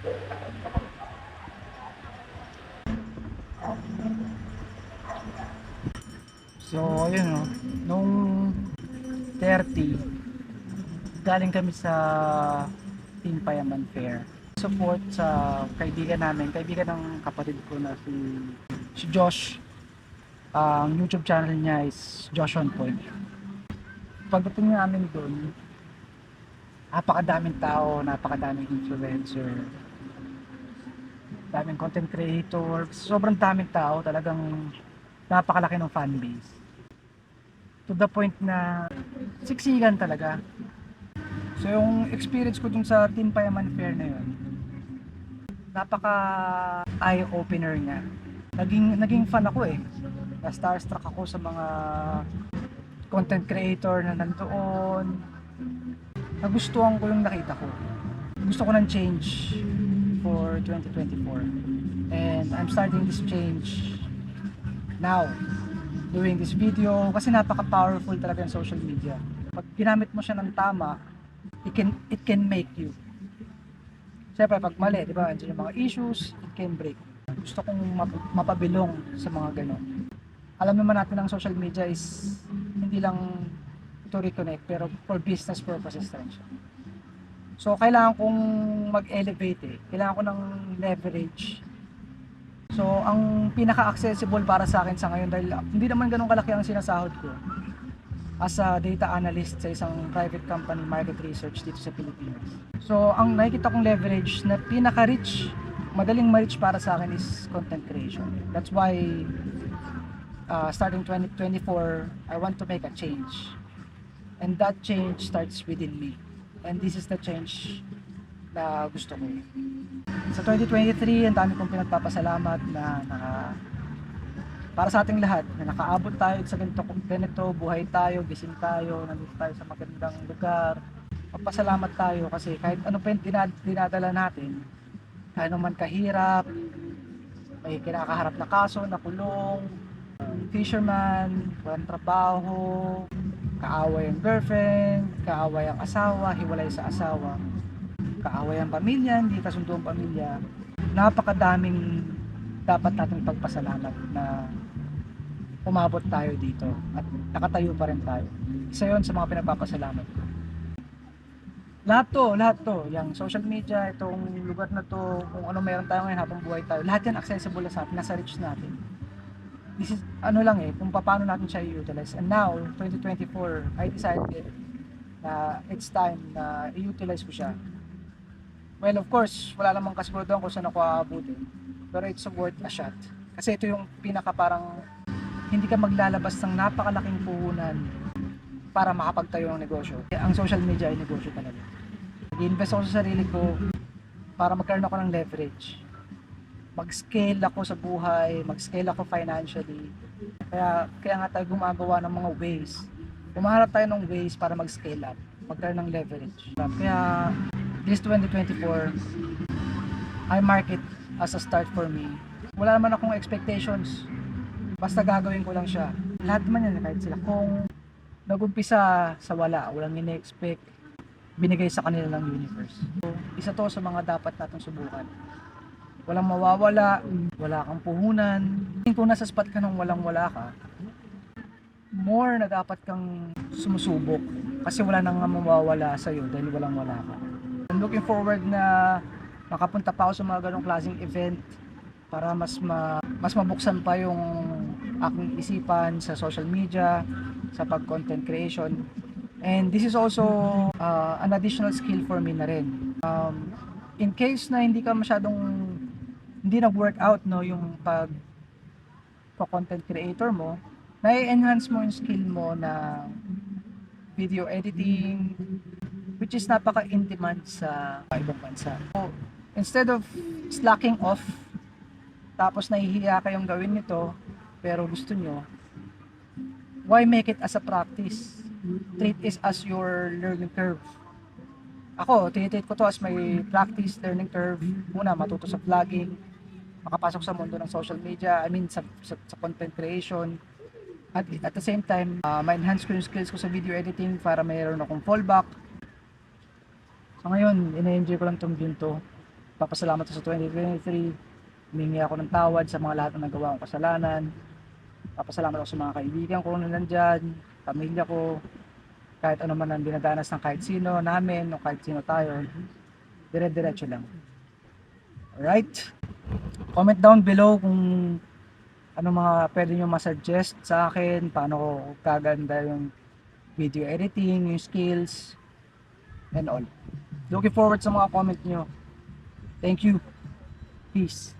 So, ayun o. Nung 30, galing kami sa Team Payaman Fair. Support sa kaibigan namin, kaibigan ng kapatid ko na si Josh. Ang YouTube channel niya is Josh on Point. Pagdating namin doon, napakadaming tao, napakadaming influencer, daming content creator, sobrang daming tao, talagang napakalaki ng fan base. To the point na siksikan talaga. So yung experience ko dun sa Team Payaman Fair na yun, napaka eye-opener nga. Naging fan ako eh. Na starstruck ako sa mga content creator na nandoon. Nagustuhan ko yung nakita ko. Gusto ko ng change for 2024. And I'm starting this change now. Doing this video kasi napaka-powerful talaga ng social media. Pag ginamit mo siya ng tama, it can make you. Siyempre pag mali, di ba? Andiyan yung mga issues, it can break. Gusto kong mapabilong sa mga ganon. Alam naman natin ang social media is hindi lang to reconnect pero for business purposes rin siya. So kailangan kong mag-elevate eh. Kailangan ko ng leverage. So ang pinaka-accessible para sa akin sa ngayon dahil hindi naman ganun kalaki ang sinasahod ko as a data analyst sa isang private company market research dito sa Pilipinas. So ang nakikita kong leverage na pinaka-rich, madaling ma-reach para sa akin is content creation. That's why starting 2024, I want to make a change. And that change starts within me. And this is the change na gusto ko. Sa 2023, ang dami kong pinagpapasalamat na para sa ating lahat, na nakaabot tayo sa ganito, buhay tayo, gising tayo, nandito tayo sa magandang lugar. Magpasalamat tayo kasi kahit ano pa yung dinadala natin, kahit naman kahirap, may kinakaharap na kaso, nakulong, fisherman, walang trabaho, kaaway ang girlfriend, kaaway ang asawa, hiwalay sa asawa, kaaway ang pamilya, hindi kasundo ang pamilya. Napakadaming dapat nating pagpasalamat na umabot tayo dito at nakatayo pa rin tayo. Isa yun sa mga pinagpapasalamat ko. Lahat to, yung social media, itong lugar na to, kung ano meron tayo ngayon habang buhay tayo, lahat yan accessible sa atin, nasa reach natin. This is ano lang eh, kung paano natin siya i-utilize. And now, 2024, I decided na it's time na i-utilize ko siya. Well, of course, wala namang kasiguraduhan kung saan ako aabutin. Pero it's worth a shot. Kasi ito yung pinaka parang hindi ka maglalabas ng napakalaking puhunan para makapagtayo ng negosyo. Ang social media ay negosyo talaga. Nag-invest ako sa sarili ko para magkaroon ako ng leverage. Mag-scale ako sa buhay, mag-scale ako financially. Kaya nga tayo gumagawa ng mga ways. Umaharap tayo ng ways para mag-scale up, magkaroon ng leverage. Kaya this 2024, I mark it as a start for me. Wala naman akong expectations. Basta gagawin ko lang siya. Lahat naman yan, kahit sila. Kung nag-umpisa sa walang ini-expect, binigay sa kanila ng universe. So, isa to sa mga dapat natin subukan. Walang mawawala, wala kang puhunan. Kung nasa spot ka nang walang-wala ka, more na dapat kang sumusubok. Kasi wala nang mawawala sa'yo dahil walang-wala ka. I'm looking forward na makapunta pa ako sa mga ganong klaseng event para mas mabuksan pa yung aking isipan sa social media, sa pag-content creation. And this is also an additional skill for me na rin. In case na hindi nag-workout no, yung pag-content creator mo, na-enhance mo yung skill mo na video editing, which is napaka-in-demand sa ibang bansa. So, instead of slacking off, tapos nahihiya kayong gawin nito, pero gusto nyo, why make it as a practice? Treat it as your learning curve. Ako, tinitreat ko to as my practice, learning curve. Una, matuto sa vlogging, makapasok sa mundo ng social media, sa content creation. At the same time, ma-enhance ko yung skills ko sa video editing para mayroon akong fallback. So ngayon, ina-enjoy ko lang tong ginto. Papasalamat ako sa 2023. Humingi ako ng tawad sa mga lahat ng nagawa kong kasalanan. Papasalamat ako sa mga kaibigan ko na nandyan, pamilya ko, kahit ano man ang dinadanas ng kahit sino namin o kahit sino tayo, dire-diretso lang. Alright? Comment down below kung ano mga pwede nyo masuggest sa akin, paano ko kaganda yung video editing, yung skills, and all. Looking forward sa mga comment nyo. Thank you. Peace.